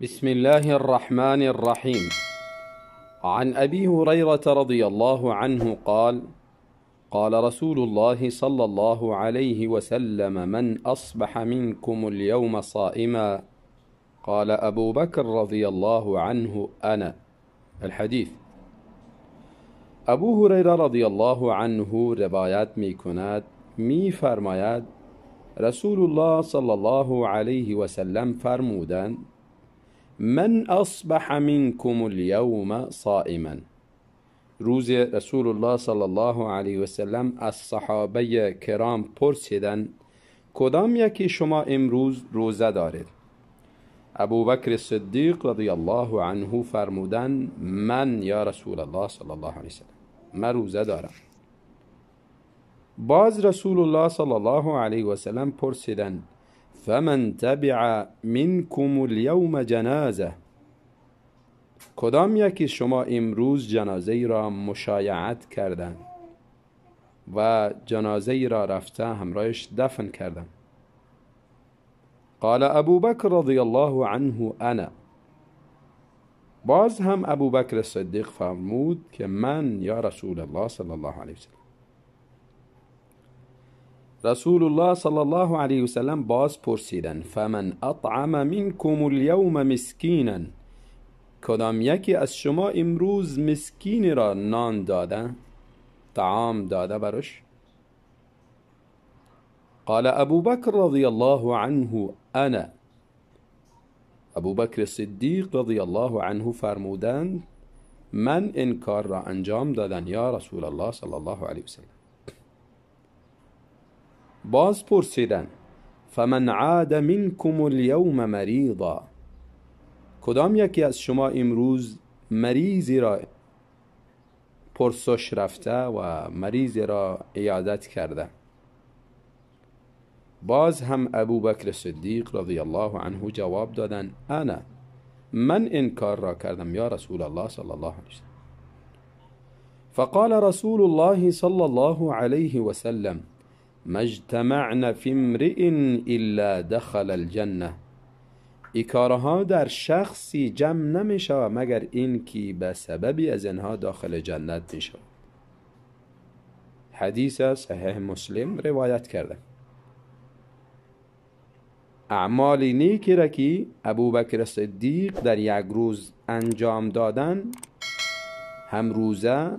بسم الله الرحمن الرحيم. عن أبي هريرة رضي الله عنه قال: قال رسول الله صلى الله عليه وسلم: من أصبح منكم اليوم صائما؟ قال أبو بكر رضي الله عنه: أنا. الحديث. ابو هریره رضی الله عنه روایت می کند، می فرماید رسول الله صلی الله علیه و سلم فرمودند: من اصبح منکم اليوم صائما. روز رسول الله صلی الله علیه و سلم از صحابه کرام پرسیدند کدام یکی شما امروز روزه دارید؟ ابوبکر صدیق رضی الله عنه فرمودند: من یا رسول الله صلی الله علیه و سلم، من روزه دارم. باز رسول الله صلی الله علیه و سلم پرسیدند: فمن تبع منکم اليوم جنازه؟ کدام یکی شما امروز جنازه ای را مشایعت کردند و جنازه ای را رفته همراهش دفن کردند؟ قال ابوبکر رضی الله عنه: انا. باز هم ابوبکر صدیق فرمود که من یا رسول الله صلی الله علیه و سلم. رسول الله صلی الله علیه و سلم باز پرسیدند: فمن اطعم منکم اليوم مسکینا؟ کدام یکی از شما امروز مسکینی را نان داده، طعام داده برش؟ قال ابوبکر رضی الله عنه: انا. ابوبکر صدیق رضی الله عنه فرمودند: من این کار را انجام دادم یا رسول الله صلی الله علیه و سلم. باز پرسیدند: فمن عاد منکم اليوم مریضا؟ کدام یکی از شما امروز مریضی را پرسش رفته و مریضی را عیادت کرده؟ باز هم ابوبکر صدیق رضی الله عنه جواب دادند: انا، من این کار را کردم یا رسول الله صلی الله علیه وسلم. فقال رسول الله صلی الله علیه وسلم: ما اجتمعن فی امرئ الا دخل الجنه. این کارها در شخصی جمع نمی شود مگر این که به سببی از اینها داخل جنت می شود. حدیث صحیح مسلم روایت کرده. اعمال نیکی را که ابوبکر صدیق در یک روز انجام دادن، هم روزه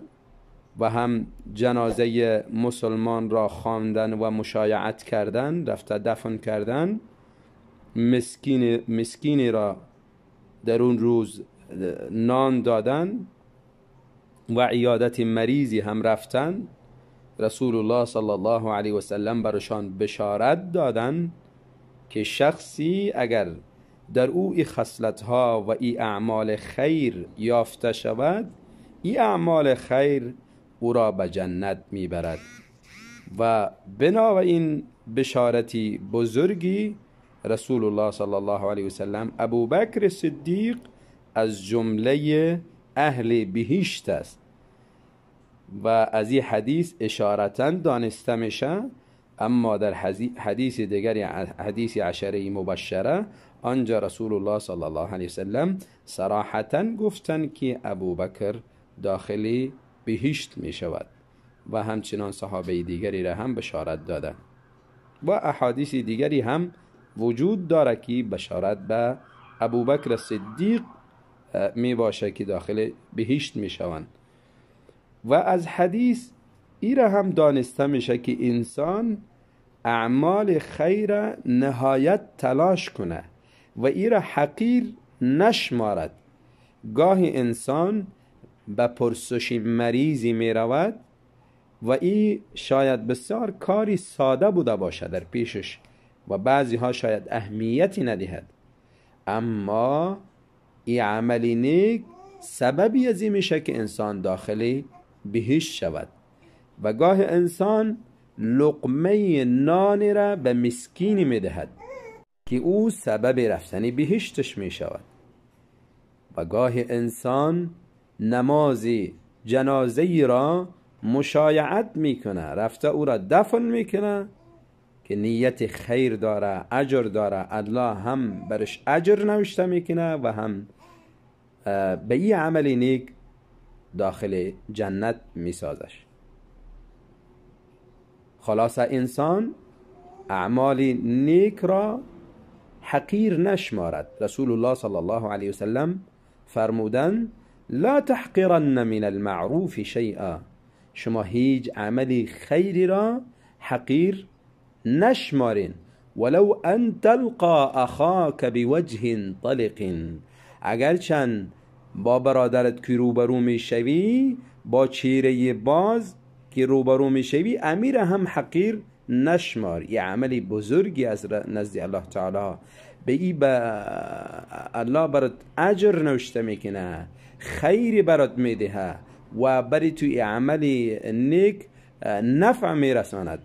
و هم جنازه مسلمان را خواندن و مشایعت کردن، رفته دفن کردن، مسکینی را در اون روز نان دادن و عیادت مریضی هم رفتن، رسول الله صلی الله علیه و سلم برشان بشارت دادن که شخصی اگر در او ای خصلتها و ای اعمال خیر یافته شود، ای اعمال خیر او را به جنت میبرد. و بنا این بشارتی بزرگی رسول الله صلی الله علیه و سلم ابوبکر صدیق از جمله اهل بهشت است و از این حدیث اشارتا دانسته میشه. اما در حدیث دیگری، حدیث عشره مبشره، آنجا رسول الله صلی الله علیه وسلم صراحتا گفتن که ابوبکر داخل بهشت می شود و همچنان صحابه دیگری را هم بشارت دادن و احادیث دیگری هم وجود داره که بشارت به ابوبکر صدیق می باشه که داخل بهشت می شوند. و از حدیث این را هم دانسته میشه که انسان اعمال خیر نهایت تلاش کنه و این را حقیر نشمارد. گاهی انسان به پرسش مریضی می رود و این شاید بسیار کاری ساده بوده باشه در پیشش و بعضی ها شاید اهمیتی ندهد، اما این عملی نیک سببی از این میشه که انسان داخل بهشت شود. و گاه انسان لقمه نان را به مسکینی میدهد که او سبب رفتن بهشتش می شود. و گاه انسان نماز جنازه را مشایعت میکنه، رفته او را دفن میکنه که نیت خیر داره، اجر داره، الله هم برش اجر نوشته میکنه و هم به این عمل نیک داخل جنت میسازش. خلاصه انسان اعمال نیک را حقیر نشمارد. رسول الله صلی الله علیه وسلم فرمودن لا تحقرن من المعروف شیئا، شما هیچ عملی خیری را حقیر نشمارین. ولو ان تلقا اخاک بوجه طلق، اگرچند با برادرت که روبرو میشوی با چهره باز که روبرو میشوی، امیر هم حقیر نشمار. یه عملی بزرگی از نزد الله تعالی، به این الله برات اجر نوشته میکنه، خیری برات میده و بری توی عملی نیک نفع میرساند.